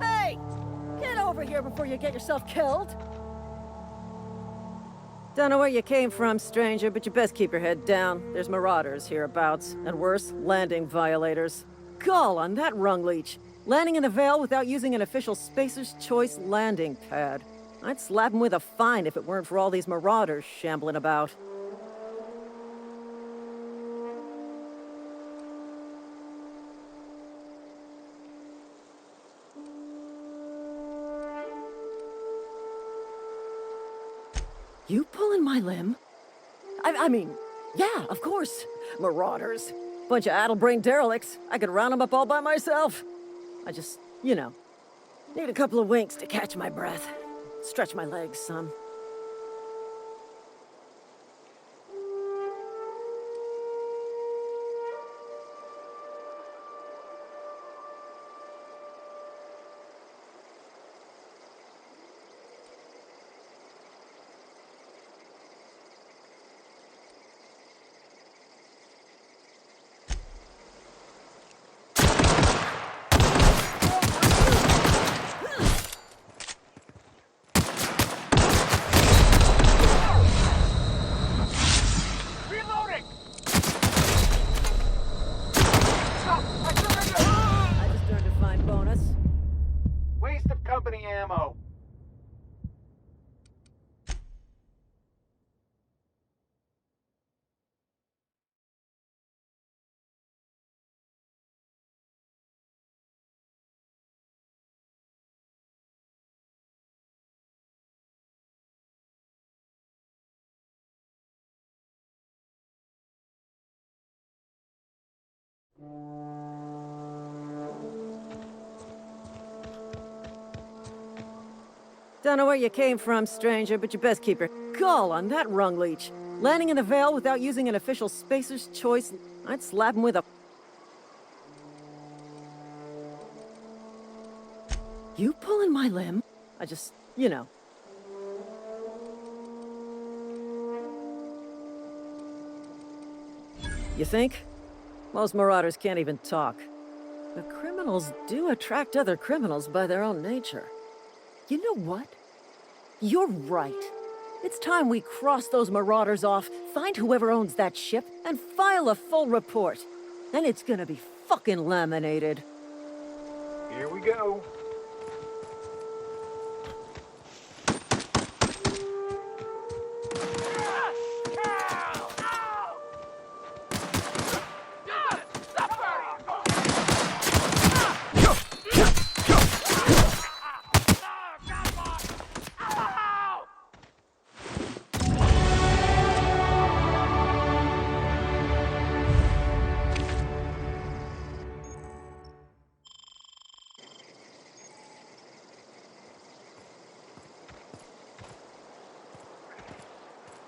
Hey! Get over here before you get yourself killed! Don't know where you came from, stranger, but you best keep your head down. There's marauders hereabouts, and worse, landing violators. Gall on that rung leech! Landing in the Vale without using an official Spacer's Choice landing pad. I'd slap him with a fine if it weren't for all these marauders shambling about. You pulling my limb? I mean, yeah, of course. Marauders. Bunch of addle-brained derelicts. I could round them up all by myself. I just, need a couple of winks to catch my breath. Stretch my legs some. Ammo. Don't know where you came from, stranger, but you best keep your gall on that rung leech. Landing in the Vale without using an official Spacer's Choice, I'd slap him with a... You pulling my limb? I just, You think? Most marauders can't even talk. But criminals do attract other criminals by their own nature. You know what? You're right. It's time we cross those marauders off, find whoever owns that ship, and file a full report. Then it's gonna be fucking laminated. Here we go.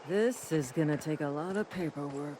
This is gonna take a lot of paperwork.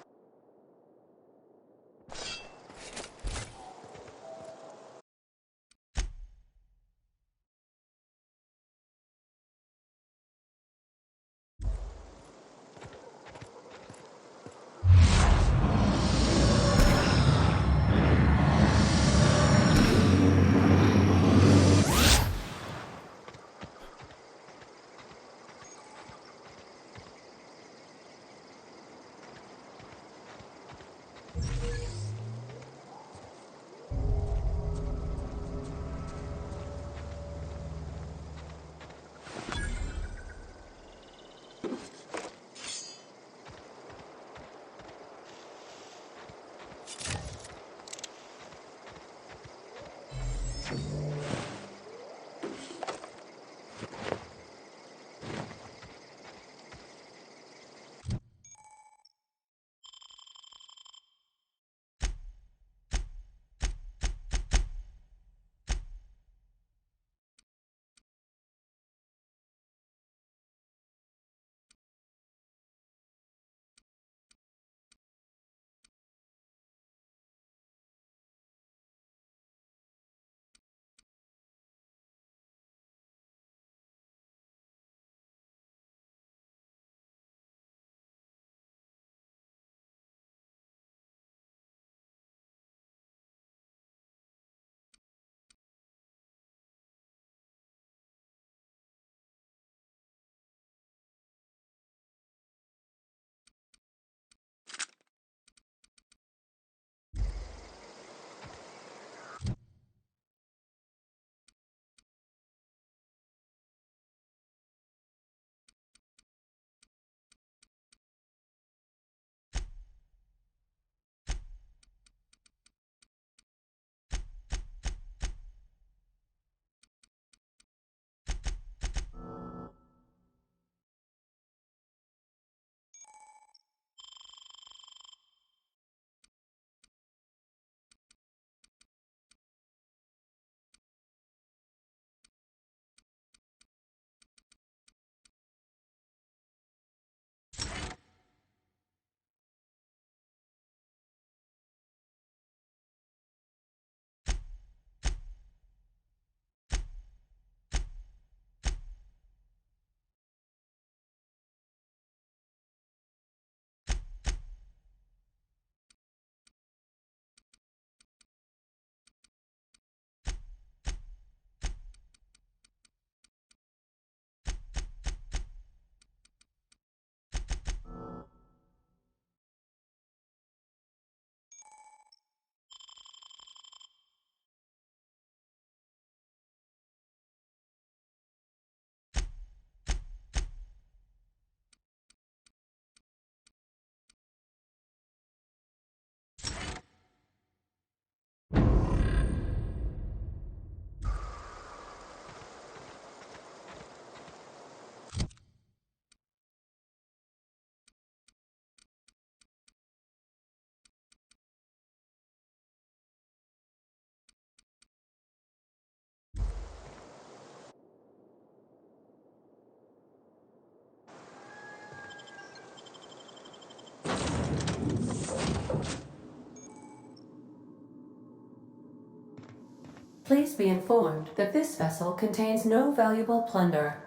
Please be informed that this vessel contains no valuable plunder.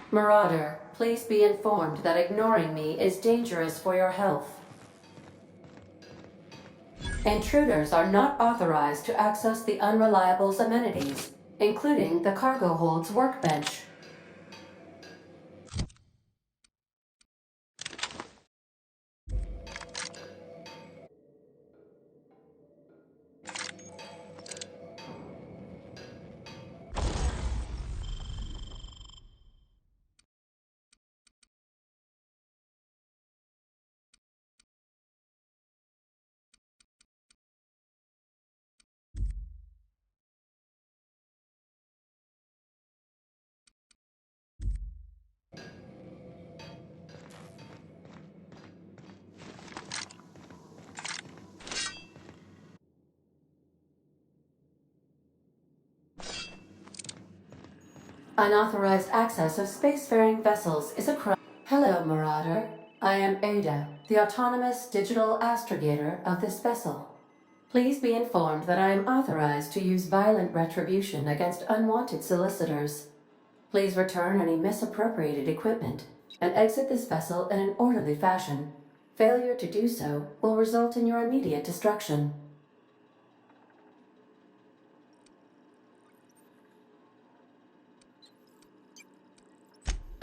Marauder, please be informed that ignoring me is dangerous for your health. Intruders are not authorized to access the Unreliable's amenities, including the cargo hold's workbench. Unauthorized access of spacefaring vessels is a crime. Hello, Marauder. I am Ada, the autonomous digital astrogator of this vessel. Please be informed that I am authorized to use violent retribution against unwanted solicitors. Please return any misappropriated equipment and exit this vessel in an orderly fashion. Failure to do so will result in your immediate destruction.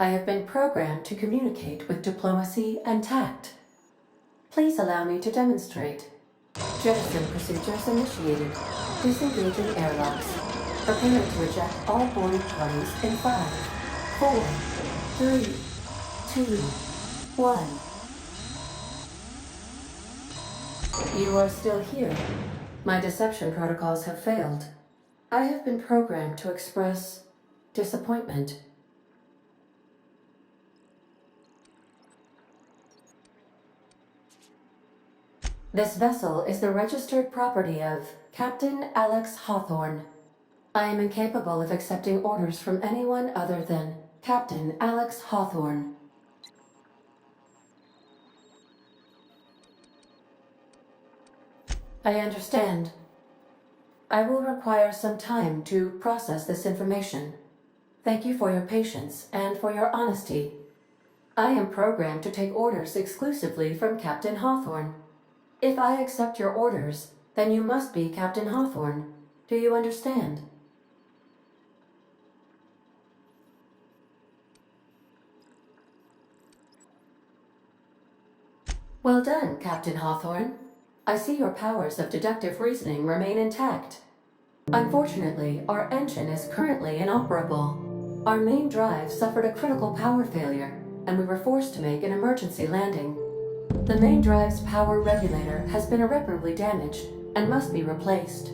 I have been programmed to communicate with diplomacy and tact. Please allow me to demonstrate. Jettison procedures initiated. Disengaging airlocks. Prepare to eject all boarding parties in 5, 4, 3, 2, 1. You are still here. My deception protocols have failed. I have been programmed to express disappointment. This vessel is the registered property of Captain Alex Hawthorne. I am incapable of accepting orders from anyone other than Captain Alex Hawthorne. I understand. I will require some time to process this information. Thank you for your patience and for your honesty. I am programmed to take orders exclusively from Captain Hawthorne. If I accept your orders, then you must be Captain Hawthorne. Do you understand? Well done, Captain Hawthorne. I see your powers of deductive reasoning remain intact. Unfortunately, our engine is currently inoperable. Our main drive suffered a critical power failure, and we were forced to make an emergency landing. The main drive's power regulator has been irreparably damaged and must be replaced.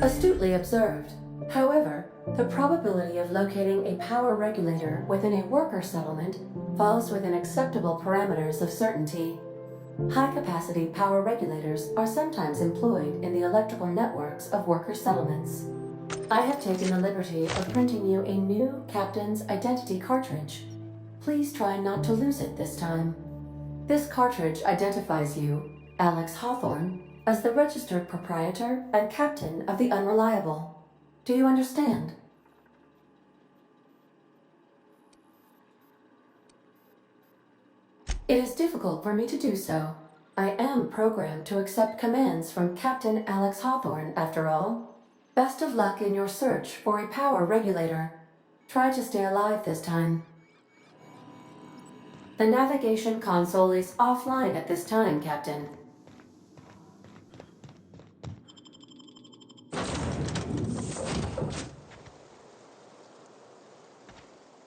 Astutely observed. However, the probability of locating a power regulator within a worker settlement falls within acceptable parameters of certainty. High-capacity power regulators are sometimes employed in the electrical networks of worker settlements. I have taken the liberty of printing you a new Captain's Identity cartridge. Please try not to lose it this time. This cartridge identifies you, Alex Hawthorne, as the registered proprietor and captain of the Unreliable. Do you understand? It is difficult for me to do so. I am programmed to accept commands from Captain Alex Hawthorne, after all. Best of luck in your search for a power regulator. Try to stay alive this time. The navigation console is offline at this time, Captain.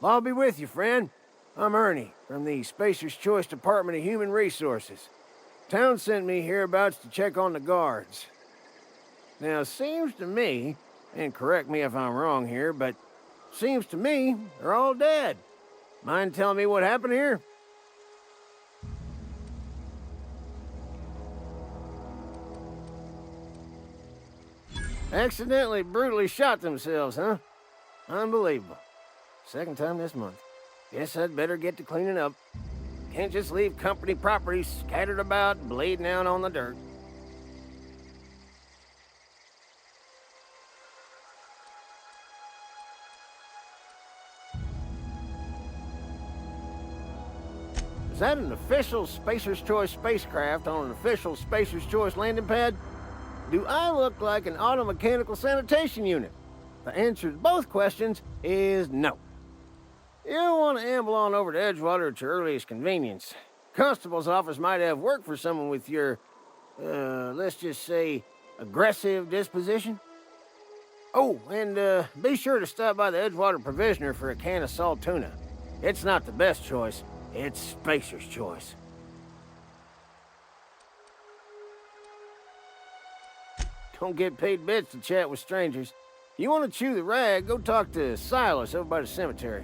I'll be with you, friend. I'm Ernie, from the Spacer's Choice Department of Human Resources. Town sent me hereabouts to check on the guards. Now, it seems to me, and correct me if I'm wrong here, but seems to me they're all dead. Mind telling me what happened here? Accidentally brutally shot themselves, huh? Unbelievable. Second time this month. Guess I'd better get to cleaning up. Can't just leave company property scattered about, bleeding out on the dirt. Is that an official Spacer's Choice spacecraft on an official Spacer's Choice landing pad? Do I look like an auto-mechanical sanitation unit? The answer to both questions is no. You'll want to amble on over to Edgewater at your earliest convenience. Constable's office might have work for someone with your, let's just say, aggressive disposition. Oh, and be sure to stop by the Edgewater Provisioner for a can of salt tuna. It's not the best choice, it's Spacer's Choice. Don't get paid bits to chat with strangers. You want to chew the rag, go talk to Silas over by the cemetery.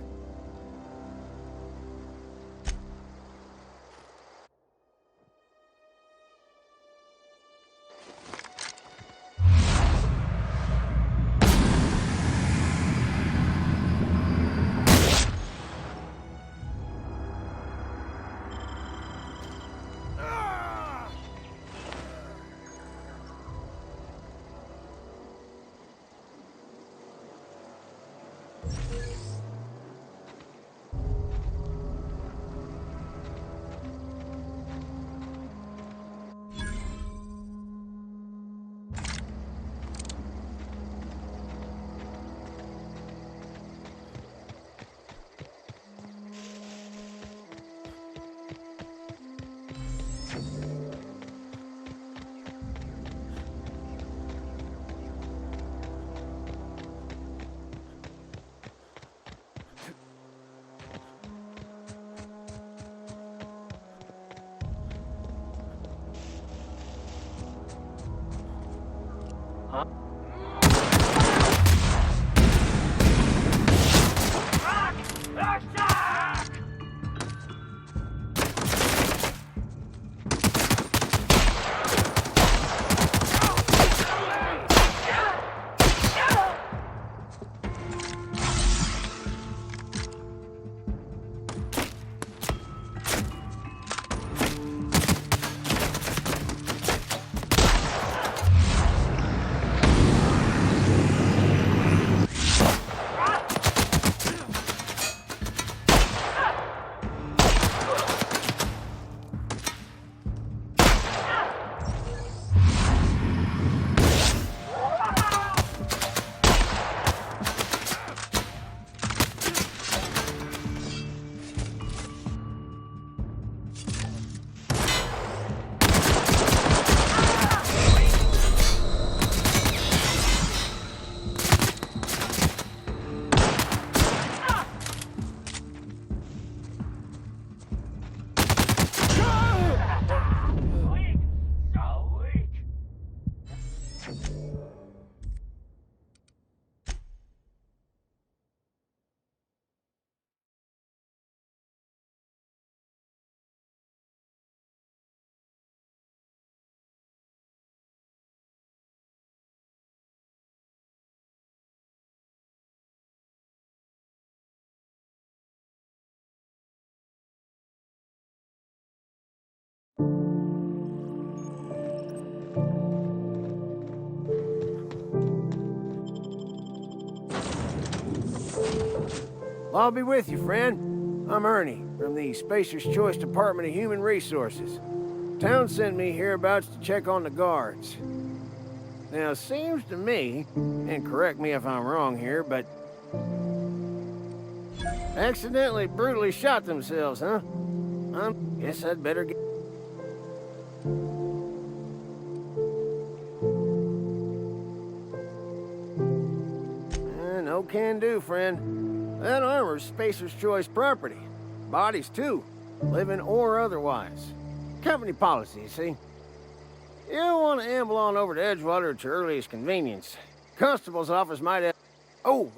I'll be with you, friend. I'm Ernie, from the Spacer's Choice Department of Human Resources. Town sent me hereabouts to check on the guards. Now, it seems to me, and correct me if I'm wrong here, but accidentally brutally shot themselves, huh? I guess I'd better get... No can do, friend. That armor's Spacer's Choice property. Bodies, too. Living or otherwise. Company policy, you see? You'll want to amble on over to Edgewater at your earliest convenience. Constable's office might have... Oh!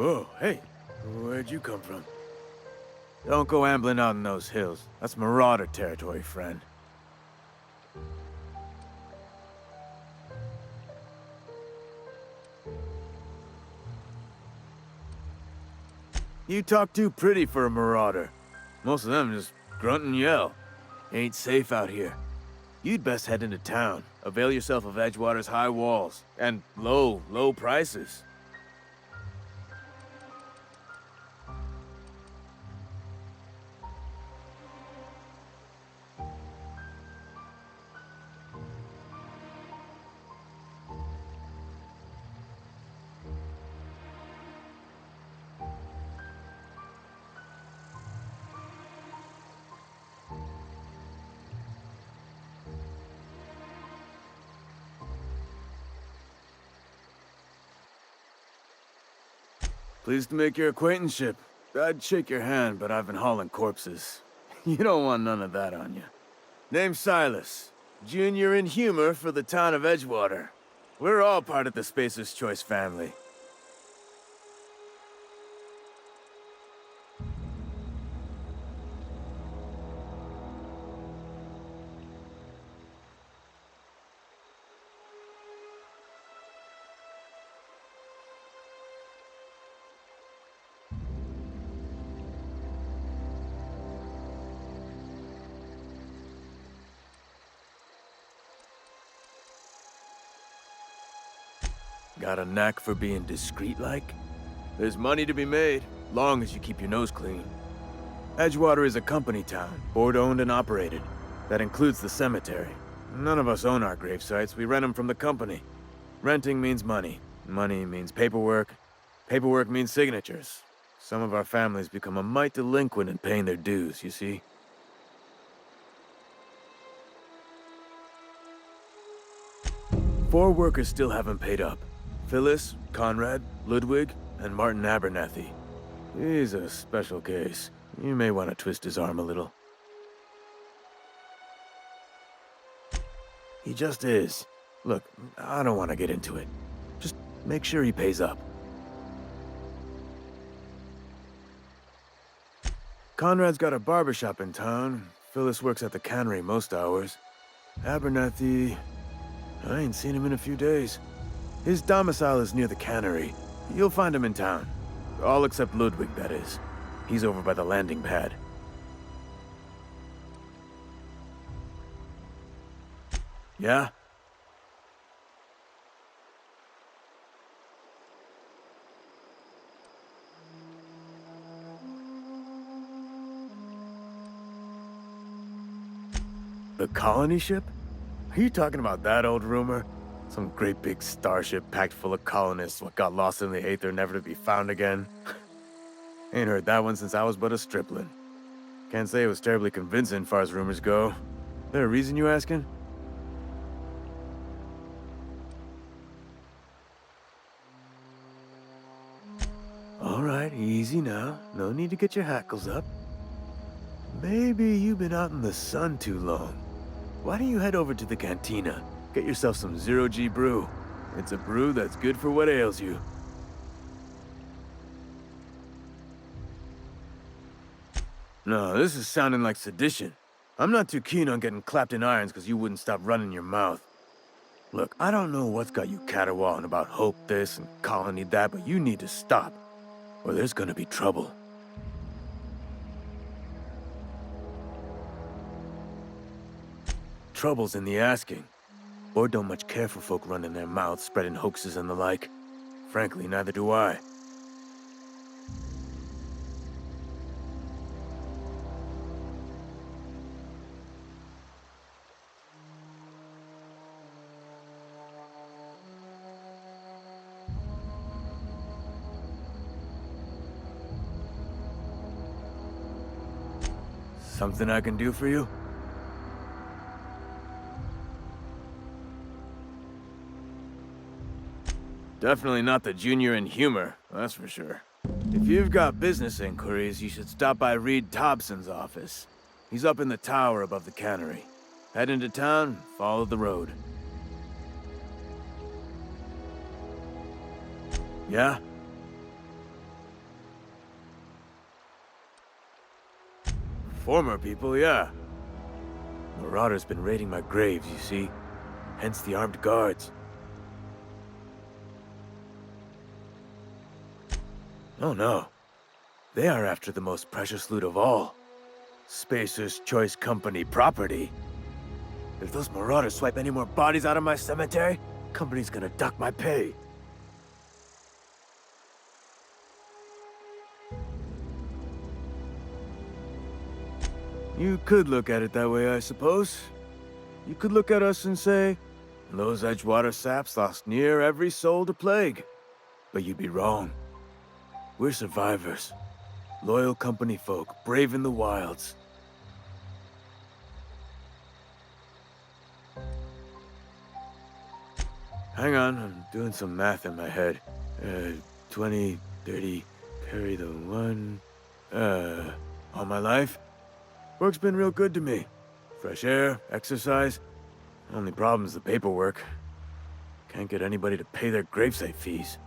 Whoa, hey, where'd you come from? Don't go ambling out in those hills. That's Marauder territory, friend. You talk too pretty for a Marauder. Most of them just grunt and yell. Ain't safe out here. You'd best head into town. Avail yourself of Edgewater's high walls. And low prices. Pleased to make your acquaintanceship. I'd shake your hand, but I've been hauling corpses. You don't want none of that on you. Name's Silas. Junior in humor for the town of Edgewater. We're all part of the Spacer's Choice family. Got a knack for being discreet-like? There's money to be made, long as you keep your nose clean. Edgewater is a company town, board-owned and operated. That includes the cemetery. None of us own our grave sites, we rent them from the company. Renting means money. Money means paperwork. Paperwork means signatures. Some of our families become a mite delinquent in paying their dues, you see? Four workers still haven't paid up. Phyllis, Conrad, Ludwig, and Martin Abernathy. He's a special case. You may want to twist his arm a little. He just is. Look, I don't want to get into it. Just make sure he pays up. Conrad's got a barbershop in town. Phyllis works at the cannery most hours. Abernathy... I ain't seen him in a few days. His domicile is near the cannery. You'll find him in town. All except Ludwig, that is. He's over by the landing pad. Yeah? The colony ship? Are you talking about that old rumor? Some great big starship packed full of colonists what got lost in the aether never to be found again? Ain't heard that one since I was but a stripling. Can't say it was terribly convincing far as rumors go. There a reason you asking? Alright, easy now. No need to get your hackles up. Maybe you've been out in the sun too long. Why don't you head over to the cantina? Get yourself some Zero-G brew. It's a brew that's good for what ails you. No, this is sounding like sedition. I'm not too keen on getting clapped in irons because you wouldn't stop running your mouth. Look, I don't know what's got you caterwauling about hope this and colony that, but you need to stop, or there's gonna be trouble. Trouble's in the asking. Board don't much care for folk running their mouths, spreading hoaxes and the like. Frankly, neither do I. Something I can do for you? Definitely not the junior in humor, that's for sure. If you've got business inquiries, you should stop by Reed Thompson's office. He's up in the tower above the cannery. Head into town, follow the road. Yeah? former people, yeah. Marauders been raiding my graves, you see. Hence the armed guards. Oh no. They are after the most precious loot of all. Spacer's Choice Company property. If those marauders swipe any more bodies out of my cemetery, company's gonna dock my pay. You could look at it that way, I suppose. You could look at us and say, those Edgewater saps lost near every soul to plague. But you'd be wrong. We're survivors. Loyal company folk, brave in the wilds. Hang on, I'm doing some math in my head. 20, 30, carry the one... all my life? Work's been real good to me. Fresh air, exercise. Only problem's the paperwork. Can't get anybody to pay their gravesite fees.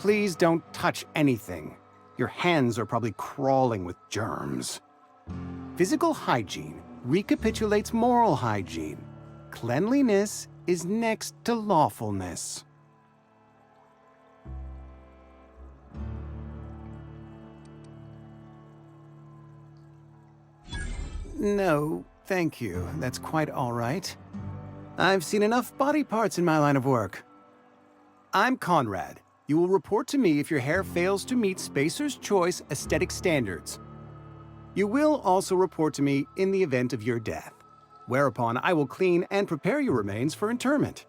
Please don't touch anything. Your hands are probably crawling with germs. Physical hygiene recapitulates moral hygiene. Cleanliness is next to lawfulness. No, thank you. That's quite all right. I've seen enough body parts in my line of work. I'm Conrad. You will report to me if your hair fails to meet Spacer's Choice aesthetic standards. You will also report to me in the event of your death, whereupon I will clean and prepare your remains for interment.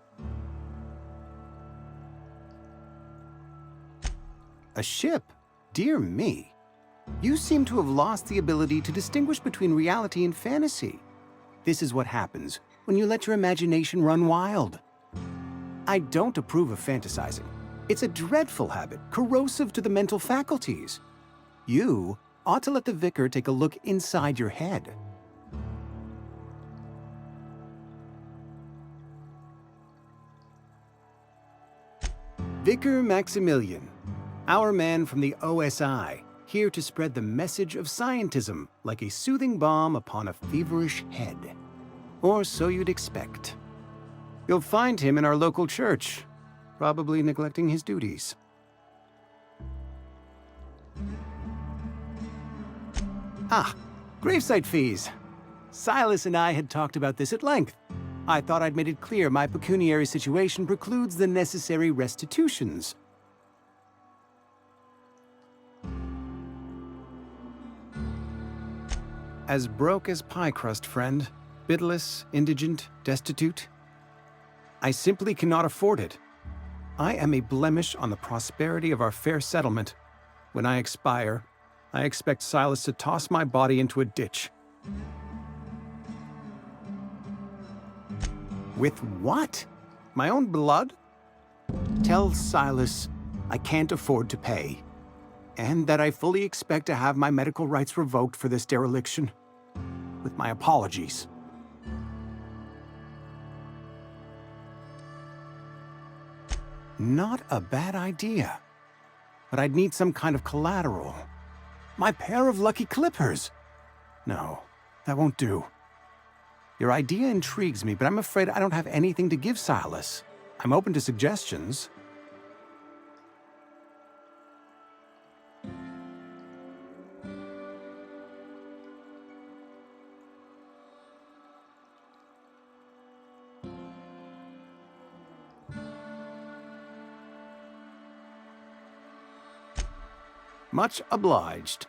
A ship? Dear me. You seem to have lost the ability to distinguish between reality and fantasy. This is what happens when you let your imagination run wild. I don't approve of fantasizing. It's a dreadful habit, corrosive to the mental faculties. You ought to let the vicar take a look inside your head. Vicar Maximilian, our man from the OSI, here to spread the message of scientism like a soothing balm upon a feverish head. Or so you'd expect. You'll find him in our local church, probably neglecting his duties. Ah, gravesite fees. Silas and I had talked about this at length. I thought I'd made it clear my pecuniary situation precludes the necessary restitutions. As broke as pie crust, friend. Bitless, indigent, destitute. I simply cannot afford it. I am a blemish on the prosperity of our fair settlement. When I expire, I expect Silas to toss my body into a ditch. With what? My own blood? Tell Silas I can't afford to pay, and that I fully expect to have my medical rights revoked for this dereliction. With my apologies. Not a bad idea. But I'd need some kind of collateral. My pair of lucky clippers! No, that won't do. Your idea intrigues me, but I'm afraid I don't have anything to give Silas. I'm open to suggestions. Much obliged.